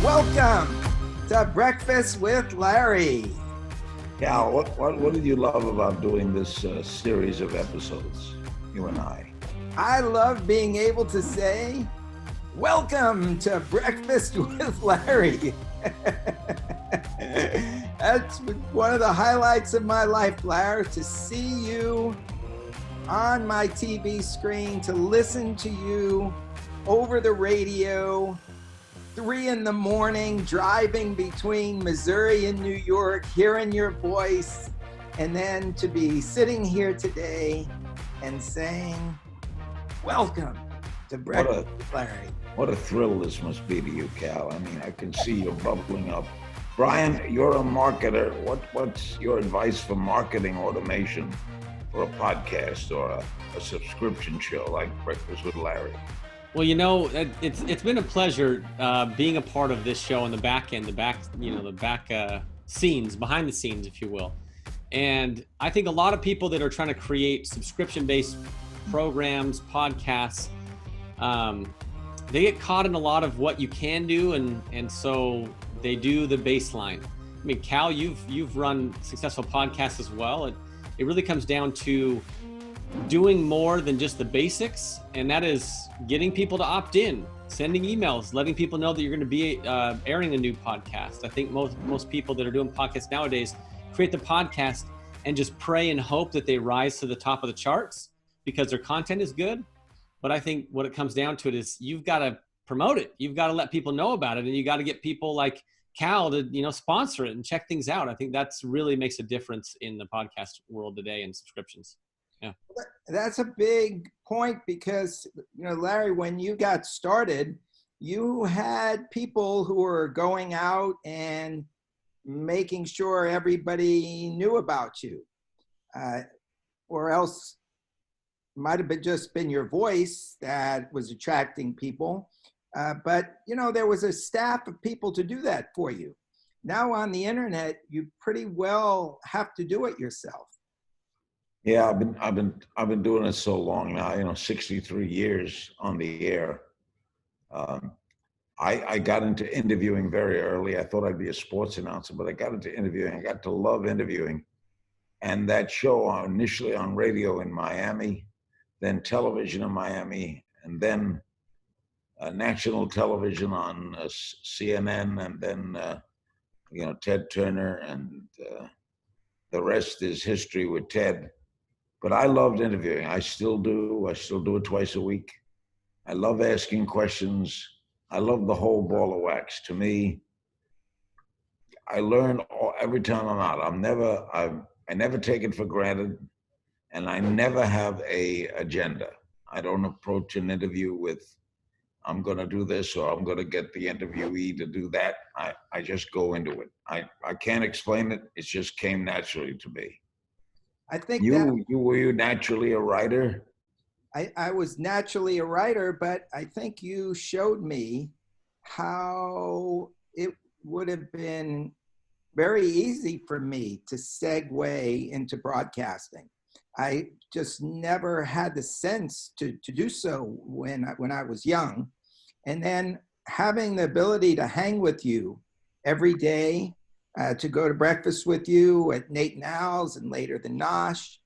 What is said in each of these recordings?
Welcome to Breakfast with Larry. Cal, what did you love about doing this series of episodes, you and I? I love being able to say, welcome to Breakfast with Larry. That's one of the highlights of my life, Larry, to see you on my TV screen, to listen to you over the radio, 3 a.m, driving between Missouri and New York, hearing your voice, and then to be sitting here today and saying, welcome to Breakfast with Larry. What a thrill this must be to you, Cal. I mean, I can see you bubbling up. Brian, you're a marketer. What's your advice for marketing automation for a podcast or a subscription show like Breakfast with Larry? Well, you know, it's been a pleasure being a part of this show on the back end, the back scenes, behind the scenes, if you will. And I think a lot of people that are trying to create subscription-based programs, podcasts, they get caught in a lot of what you can do, and so they do the baseline. I mean, Cal, you've run successful podcasts as well. It really comes down to doing more than just the basics, and that is getting people to opt in, sending emails, letting people know that you're going to be airing a new podcast. I think most people that are doing podcasts nowadays create the podcast and just pray and hope that they rise to the top of the charts because their content is good. But I think what it comes down to it is you've got to promote it. You've got to let people know about it, and you got to get people like Cal to sponsor it and check things out. I think that's really makes a difference in the podcast world today and subscriptions. Yeah, that's a big point because, Larry, when you got started, you had people who were going out and making sure everybody knew about you, or else might have just been your voice that was attracting people. But there was a staff of people to do that for you. Now on the internet, you pretty well have to do it yourself. Yeah, I've been doing it so long now, 63 years on the air. I got into interviewing very early. I thought I'd be a sports announcer, but I got into interviewing. I got to love interviewing. And that show initially on radio in Miami, then television in Miami, and then national television on CNN, and then, Ted Turner, and the rest is history with Ted. But I loved interviewing. I still do. I still do it twice a week. I love asking questions. I love the whole ball of wax. To me, I learn every time I'm out. I never take it for granted, and I never have a agenda. I don't approach an interview with, I'm going to do this or I'm going to get the interviewee to do that. I just go into it. I can't explain it. It just came naturally to me. I think were you naturally a writer? I was naturally a writer, but I think you showed me how it would have been very easy for me to segue into broadcasting. I just never had the sense to do so when I was young. And then having the ability to hang with you every day, to go to breakfast with you at Nate and Al's and later the Nosh,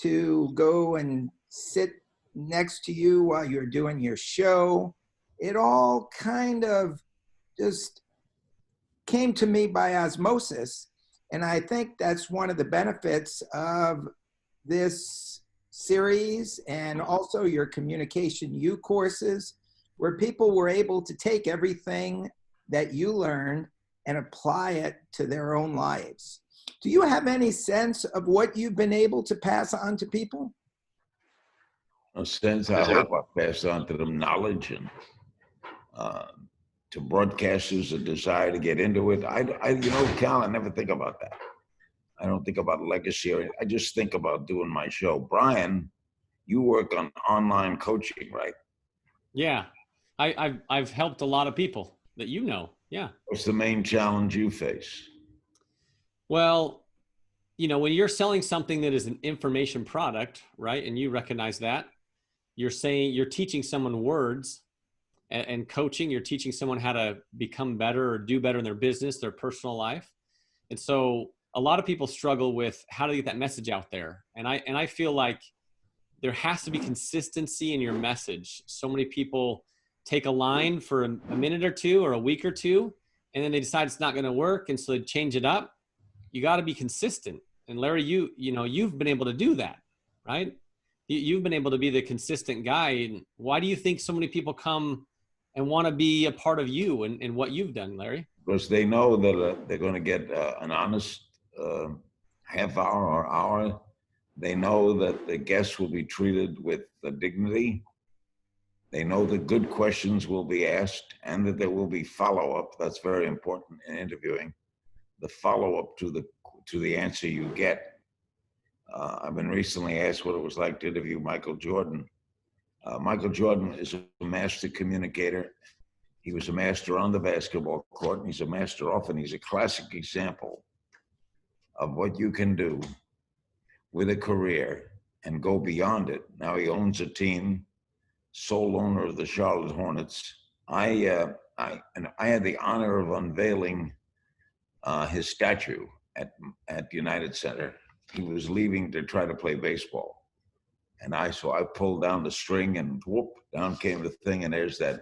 to go and sit next to you while you're doing your show. It all kind of just came to me by osmosis. And I think that's one of the benefits of this series and also your Communication U courses, where people were able to take everything that you learned and apply it to their own lives. Do you have any sense of what you've been able to pass on to people? A sense, I hope I passed on to them knowledge, and to broadcasters a desire to get into it. Cal, I never think about that. I don't think about legacy, I just think about doing my show. Brian, you work on online coaching, right? Yeah, I've helped a lot of people that Yeah. What's the main challenge you face? Well, when you're selling something that is an information product, right? And you recognize that, you're teaching someone words, and coaching. You're teaching someone how to become better or do better in their business, their personal life. And so a lot of people struggle with how to get that message out there. And I feel like there has to be consistency in your message. So many people take a line for a minute or two or a week or two, and then they decide it's not going to work. And so they change it up. You got to be consistent. And Larry, you've been able to do that, right? You've been able to be the consistent guy. And why do you think so many people come and want to be a part of you and what you've done, Larry? Because they know that they're going to get an honest half hour or hour. They know that the guests will be treated with dignity. They know that good questions will be asked and that there will be follow-up. That's very important in interviewing. The follow-up to the answer you get. I've been recently asked what it was like to interview Michael Jordan. Michael Jordan is a master communicator. He was a master on the basketball court, and he's a master off, and he's a classic example of what you can do with a career and go beyond it. Now he owns a team, sole owner of the Charlotte Hornets. I had the honor of unveiling his statue at United Center. He was leaving to try to play baseball. And so I pulled down the string and whoop, down came the thing, and there's that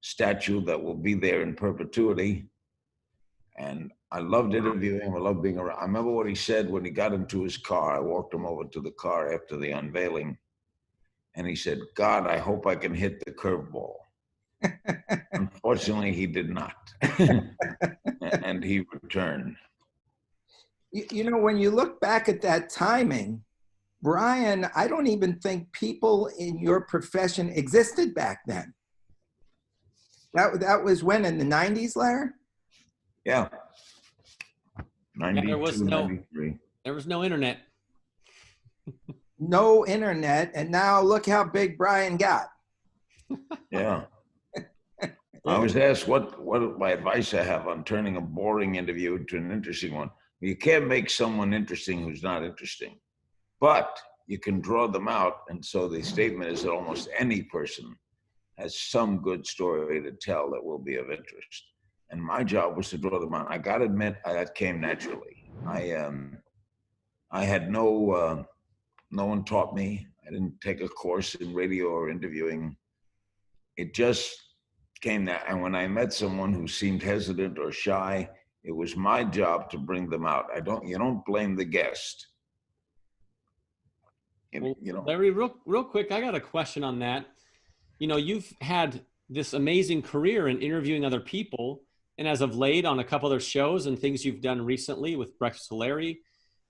statue that will be there in perpetuity. And I loved interviewing him. I loved being around. I remember what he said when he got into his car. I walked him over to the car after the unveiling. And he said, "God, I hope I can hit the curveball." Unfortunately, he did not. And he returned. You know, when you look back at that timing, Brian, I don't even think people in your profession existed back then. That was when, in the 90s, Larry? Yeah. 92, there was 93. There was no internet. No internet, and now look how big Brian got. Yeah. I was asked what my advice I have on turning a boring interview to an interesting one. You can't make someone interesting who's not interesting, but you can draw them out. And so the statement is that almost any person has some good story to tell that will be of interest. And my job was to draw them out. I got to admit, that came naturally. I had no one taught me. I didn't take a course in radio or interviewing. It just came that. And when I met someone who seemed hesitant or shy, it was my job to bring them out. You don't blame the guest. Well, Larry, real quick, I got a question on that. You've had this amazing career in interviewing other people. And as of late, on a couple other shows and things you've done recently with Breakfast with Larry,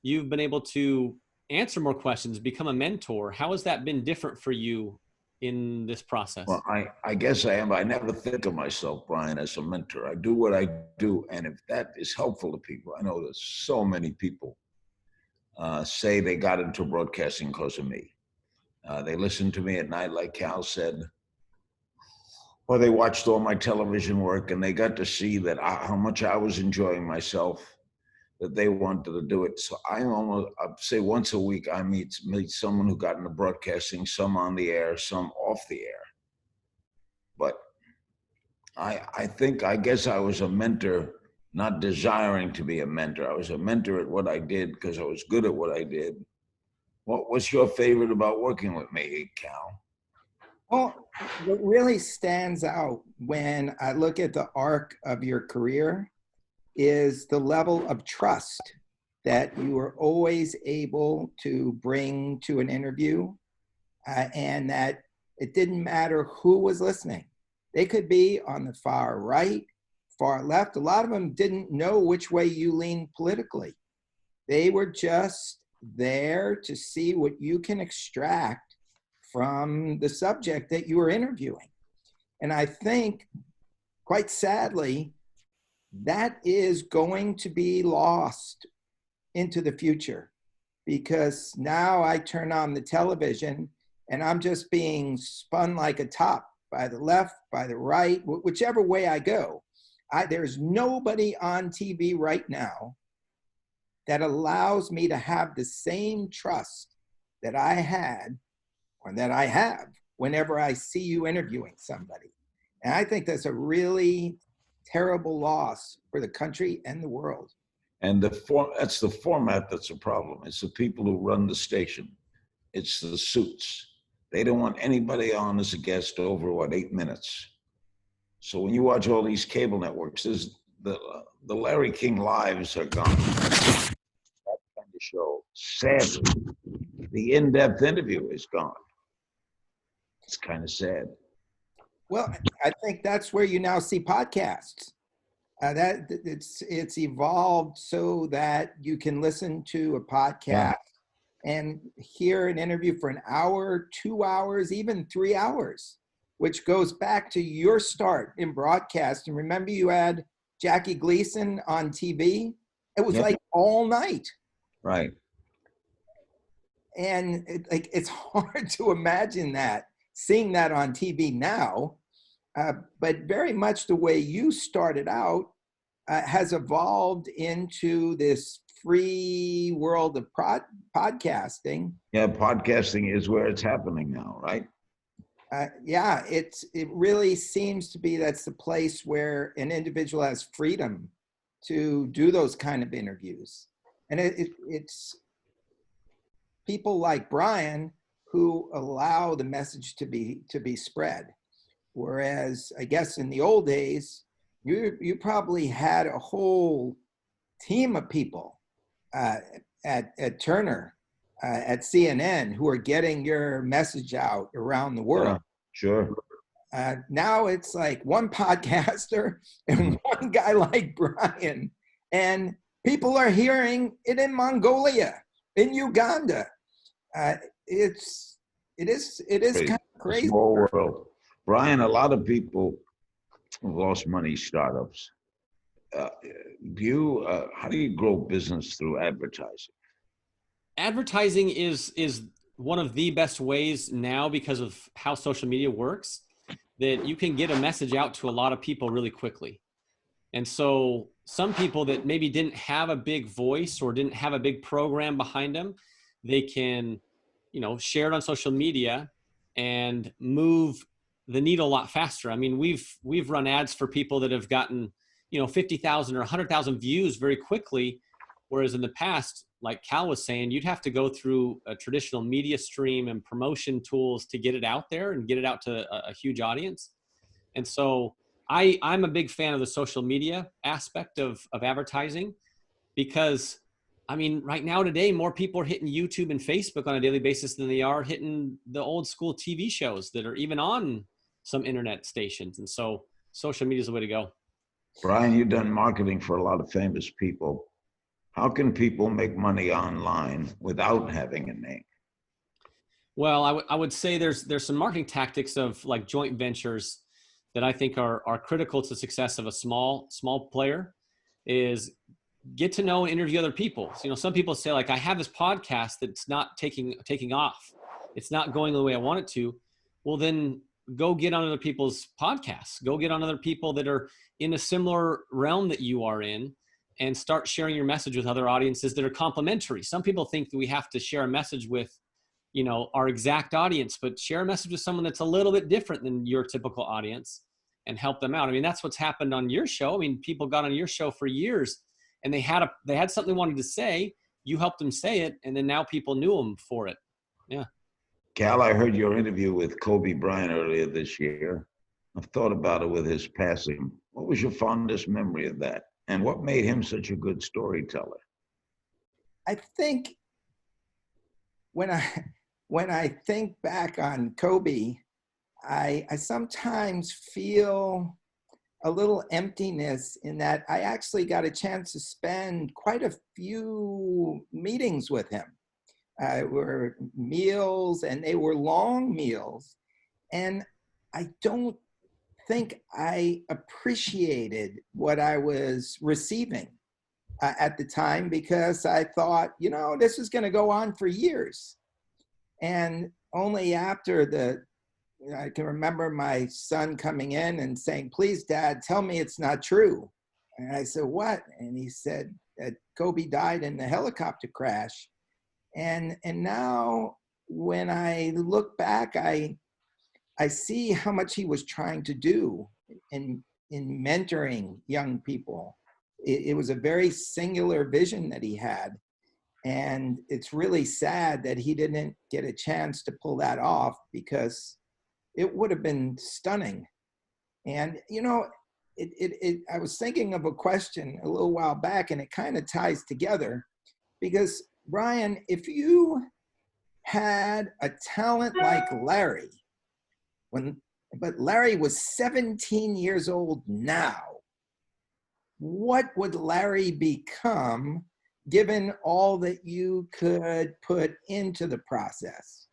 you've been able to answer more questions, become a mentor. How has that been different for you in this process? Well, I guess I am. I never think of myself, Brian, as a mentor. I do what I do. And if that is helpful to people, I know there's so many people say they got into broadcasting because of me. They listened to me at night, like Cal said, or they watched all my television work, and they got to see that how much I was enjoying myself, that they wanted to do it. So I'd say once a week, I meet someone who got into broadcasting, some on the air, some off the air. But I guess I was a mentor, not desiring to be a mentor. I was a mentor at what I did because I was good at what I did. What's your favorite about working with me, Cal? Well, what really stands out when I look at the arc of your career is the level of trust that you were always able to bring to an interview, and that it didn't matter who was listening. They could be on the far right, far left. A lot of them didn't know which way you leaned politically. They were just there to see what you can extract from the subject that you were interviewing. And I think, quite sadly, that is going to be lost into the future, because now I turn on the television and I'm just being spun like a top by the left, by the right, whichever way I go. There's nobody on TV right now that allows me to have the same trust that I had or that I have whenever I see you interviewing somebody. And I think that's a really terrible loss for the country and the world. And that's the format that's a problem. It's the people who run the station. It's the suits. They don't want anybody on as a guest over, 8 minutes. So when you watch all these cable networks, the Larry King Lives are gone. That kind of show. Sadly, the in-depth interview is gone. It's kind of sad. Well, I think that's where you now see podcasts. That it's evolved so that you can listen to a podcast and hear an interview for an hour, 2 hours, even 3 hours, which goes back to your start in broadcast. And remember, you had Jackie Gleason on TV. It was like all night. Right. And it's hard to imagine that, seeing that on TV now. But very much the way you started out has evolved into this free world of podcasting. Yeah, podcasting is where it's happening now, right? It really seems to be that's the place where an individual has freedom to do those kind of interviews. And it's people like Brian who allow the message to be spread. Whereas I guess in the old days, you probably had a whole team of people at Turner, at CNN, who are getting your message out around the world. Yeah, sure. Now it's like one podcaster and one guy like Brian, and people are hearing it in Mongolia, in Uganda. It is kind of crazy. Small world. Brian, a lot of people have lost money startups. How do you grow business through advertising? Advertising is one of the best ways now, because of how social media works, that you can get a message out to a lot of people really quickly. And so some people that maybe didn't have a big voice or didn't have a big program behind them, they can, share it on social media and move the needle a lot faster. I mean, we've run ads for people that have gotten, 50,000 or 100,000 views very quickly. Whereas in the past, like Cal was saying, you'd have to go through a traditional media stream and promotion tools to get it out there and get it out to a huge audience. And so I'm a big fan of the social media aspect of advertising, because I mean, right now today, more people are hitting YouTube and Facebook on a daily basis than they are hitting the old school TV shows that are even on some internet stations. And so social media is the way to go. Brian, you've done marketing for a lot of famous people. How can people make money online without having a name? Well, I would say there's some marketing tactics of like joint ventures that I think are critical to the success of a small player. Is get to know and interview other people. So, some people say, like, I have this podcast that's not taking off. It's not going the way I want it to. Well, then go get on other people's podcasts. Go get on other people that are in a similar realm that you are in, and start sharing your message with other audiences that are complementary. Some people think that we have to share a message with, our exact audience, but share a message with someone that's a little bit different than your typical audience and help them out. I mean, that's what's happened on your show. I mean, people got on your show for years, and they had something they wanted to say. You helped them say it, and then now people knew them for it. Yeah. Cal, I heard your interview with Kobe Bryant earlier this year. I've thought about it with his passing. What was your fondest memory of that? And what made him such a good storyteller? I think when I think back on Kobe, I sometimes feel a little emptiness in that I actually got a chance to spend quite a few meetings with him. Were meals, and they were long meals. And I don't think I appreciated what I was receiving at the time, because I thought, this is going to go on for years. And only after I can remember my son coming in and saying, "Please, Dad, tell me it's not true." And I said, "What?" And he said that Kobe died in a helicopter crash. And now when I look back, I see how much he was trying to do in mentoring young people. It was a very singular vision that he had. And it's really sad that he didn't get a chance to pull that off, because it would have been stunning. And, you know, I was thinking of a question a little while back, and it kind of ties together, because Brian, if you had a talent like Larry, but Larry was 17 years old now, what would Larry become given all that you could put into the process?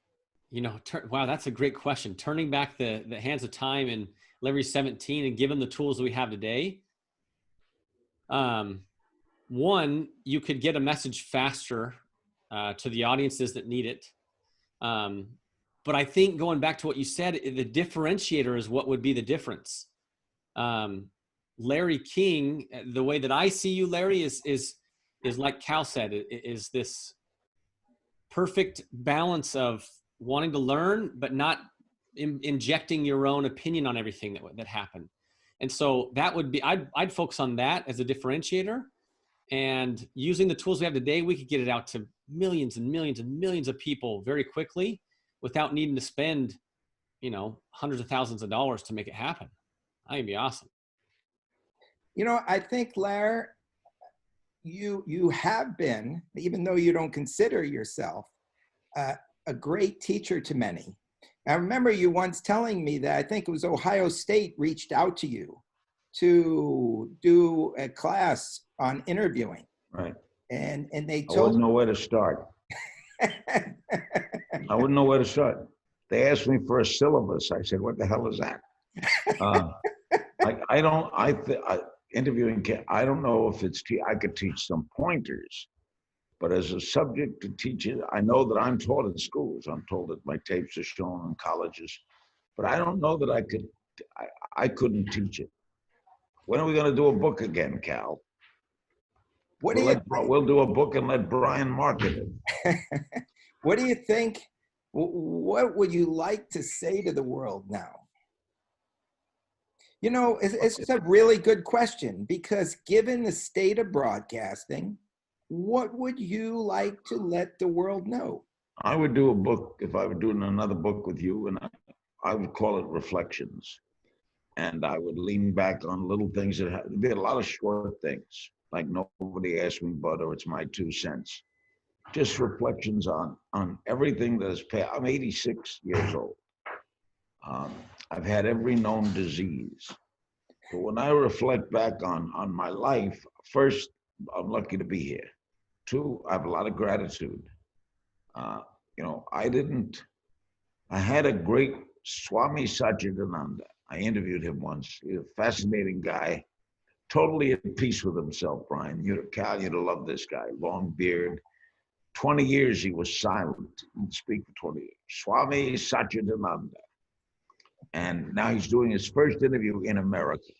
You know, wow, that's a great question. Turning back the hands of time and Larry's 17 and give him the tools we have today. One, you could get a message faster to the audiences that need it. But I think going back to what you said, the differentiator is what would be the difference. Larry King, the way that I see you, Larry, is like Cal said, is this perfect balance of wanting to learn, but not injecting your own opinion on everything that happened. And so that would be, I'd focus on that as a differentiator. And using the tools we have today, we could get it out to millions and millions and millions of people very quickly without needing to spend, you know, hundreds of thousands of dollars to make it happen. I think it'd be awesome. You know, I think, Larry, you have been, even though you don't consider yourself a great teacher to many. I remember you once telling me that I think it was Ohio State reached out to you to do a class on interviewing. Right. And they I told wouldn't know where to start. I wouldn't know where to start. They asked me for a syllabus. I said, what the hell is that? Interviewing, I don't know if I could teach some pointers, but as a subject to teach it, I know that I'm taught in schools. I'm told that my tapes are shown in colleges, but I don't know that I couldn't teach it. When are we going to do a book again, Cal? We'll do a book and let Brian market it. What do you think? What would you like to say to the world now? You know, it's a really good question, because given the state of broadcasting, what would you like to let the world know? I would do a book, if I were doing another book with you, and I would call it Reflections. And I would lean back on little things there'd be a lot of short things, like Nobody Asked Me But, or It's My 2 cents. Just reflections on everything that has passed. I'm 86 years old. I've had every known disease. But when I reflect back on my life, first, I'm lucky to be here. Two, I have a lot of gratitude. You know, I had a great Swami Satchidananda. I interviewed him once. He's a fascinating guy, totally at peace with himself, Brian. Cal, you'd love this guy. Long beard. 20 years he was silent. He didn't speak for 20 years. Swami Satchidananda. And now he's doing his first interview in America.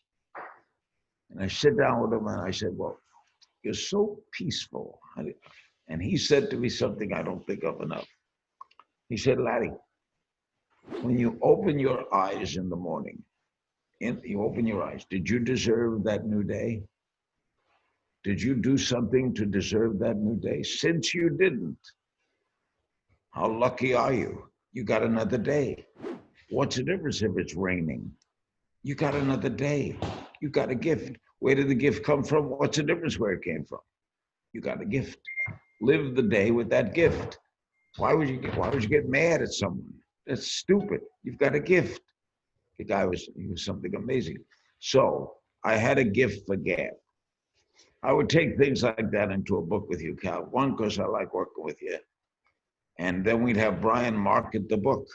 And I sit down with him and I said, well, you're so peaceful. And he said to me something I don't think of enough. He said, Laddie, when you open your eyes in the morning, you open your eyes, did you deserve that new day? Did you do something to deserve that new day? Since you didn't, how lucky are you? You got another day. What's the difference if it's raining? You got another day. You got a gift. Where did the gift come from? What's the difference where it came from? You got a gift. Live the day with that gift. Why would you get mad at someone? That's stupid. You've got a gift. The guy was something amazing. So I had a gift for gab. I would take things like that into a book with you, Cal. One, because I like working with you. And then we'd have Brian market the book.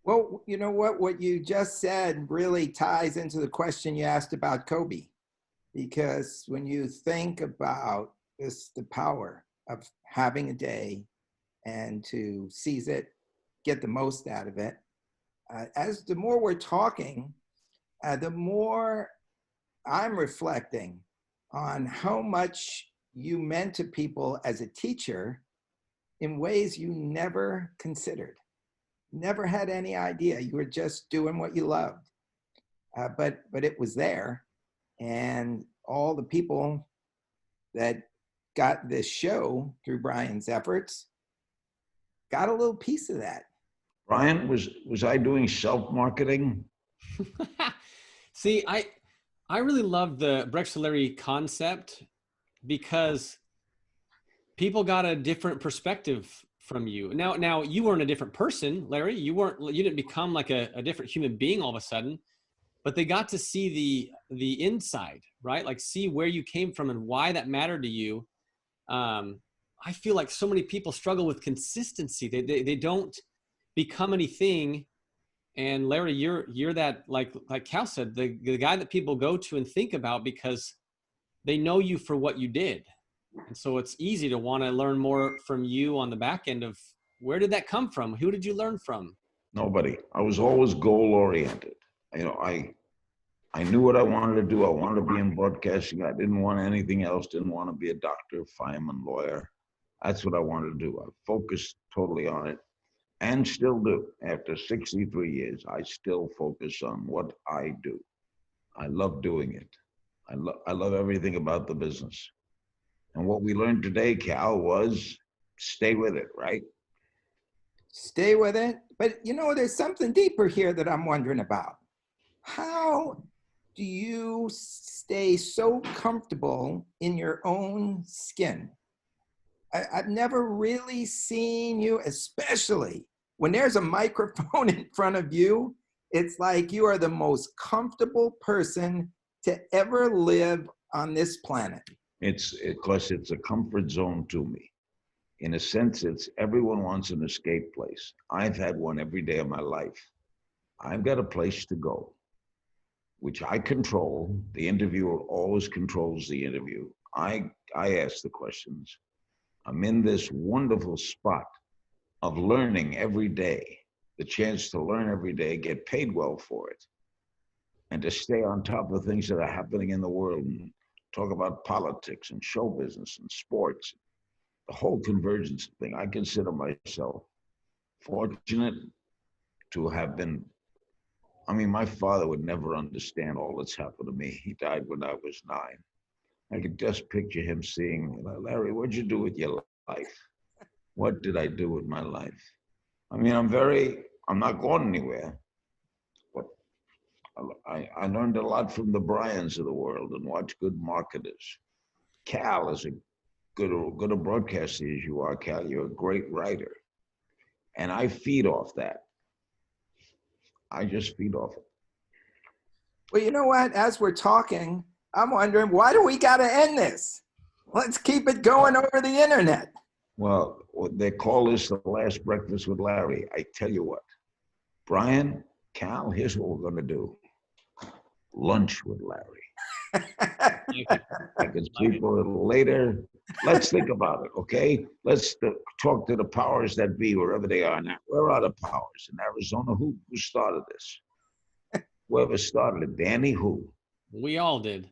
Well, you know what you just said really ties into the question you asked about Kobe. Because when you think about the power of having a day and to seize it, get the most out of it, as the more we're talking, the more I'm reflecting on how much you meant to people as a teacher in ways you never considered, never had any idea. You were just doing what you loved. but it was there, and all the people that got this show through Brian's efforts got a little piece of that. Brian, was I doing self-marketing? See, I really love the Breakfast with Larry concept because people got a different perspective from you. Now you weren't a different person, Larry. You didn't become like a different human being all of a sudden, but they got to see the inside, right? Like see where you came from and why that mattered to you. I feel like so many people struggle with consistency. They don't become anything. And Larry, you're that, like Cal said, the guy that people go to and think about because they know you for what you did. And so it's easy to want to learn more from you on the back end of where did that come from? Who did you learn from? Nobody. I was always goal oriented. You know, I knew what I wanted to do. I wanted to be in broadcasting. I didn't want anything else. Didn't want to be a doctor, fireman, lawyer. That's what I wanted to do. I focused totally on it and still do. After 63 years, I still focus on what I do. I love doing it. I love everything about the business. And what we learned today, Cal, was stay with it, right? Stay with it. But you know, there's something deeper here that I'm wondering about. How do you stay so comfortable in your own skin? I've never really seen you, especially when there's a microphone in front of you. It's like you are the most comfortable person to ever live on this planet. It's because it's a comfort zone to me. In a sense, it's everyone wants an escape place. I've had one every day of my life. I've got a place to go, which I control. The interviewer always controls the interview. I ask the questions. I'm in this wonderful spot of learning every day, the chance to learn every day, get paid well for it, and to stay on top of things that are happening in the world and talk about politics and show business and sports, the whole convergence thing. I consider myself fortunate to have been, I mean, my father would never understand all that's happened to me. He died when I was 9. I could just picture him saying, Larry, what'd you do with your life? What did I do with my life? I mean, I'm not going anywhere, but I learned a lot from the Bryans of the world and watched good marketers. Cal is good a broadcaster as you are, Cal. You're a great writer. And I feed off that. I just feed off it. Well, you know what? As we're talking, I'm wondering, why do we got to end this? Let's keep it going over the internet. Well, they call this the last breakfast with Larry. I tell you what, Brian, Cal, here's what we're going to do. Lunch with Larry. I can sleep a little later. Let's think about it, okay? Let's talk to the powers that be, wherever they are now. Where are the powers? In Arizona? Who started this? Whoever started it, Danny, who? We all did.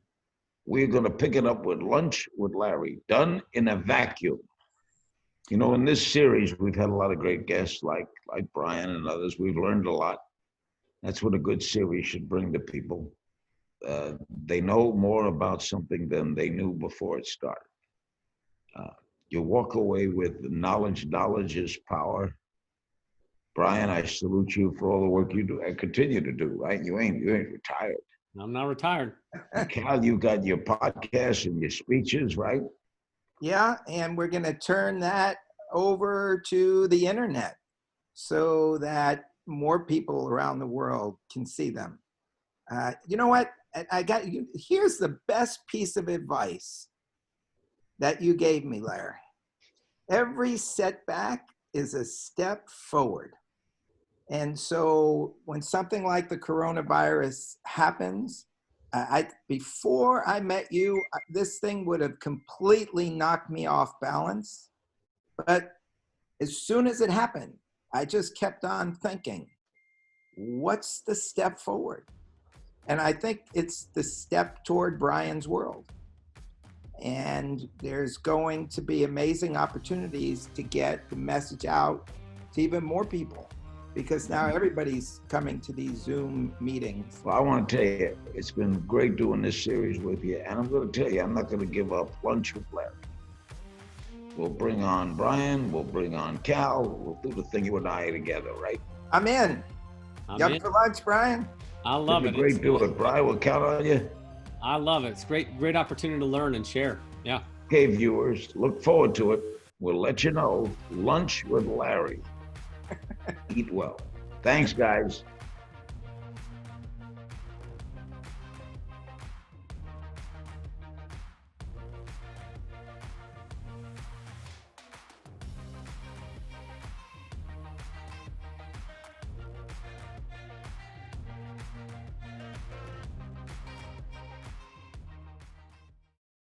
We're going to pick it up with Lunch with Larry, done in a vacuum. You know, in this series, we've had a lot of great guests like Brian and others. We've learned a lot. That's what a good series should bring to people. They know more about something than they knew before it started. You walk away with knowledge. Knowledge is power. Brian, I salute you for all the work you do and continue to do, right? You ain't retired. I'm not retired. Cal, you got your podcast and your speeches, right? Yeah, and we're going to turn that over to the internet so that more people around the world can see them. You know what? I got you. Here's the best piece of advice that you gave me, Larry. Every setback is a step forward. And so when something like the coronavirus happens, before I met you, this thing would have completely knocked me off balance. But as soon as it happened, I just kept on thinking, what's the step forward? And I think it's the step toward Brian's world. And there's going to be amazing opportunities to get the message out to even more people. because now everybody's coming to these Zoom meetings. Well, I want to tell you, it's been great doing this series with you. And I'm going to tell you, I'm not going to give up lunch with Larry. We'll bring on Brian, we'll bring on Cal, we'll do the thing you and I together, right? I'm in. I'm You up in. for lunch, Brian? I love It'd it. be great It's- doing it, Brian. We'll count on you. I love it. It's great opportunity to learn and share. Yeah. Okay, viewers, look forward to it. We'll let you know. Lunch with Larry. Eat well. Thanks, guys.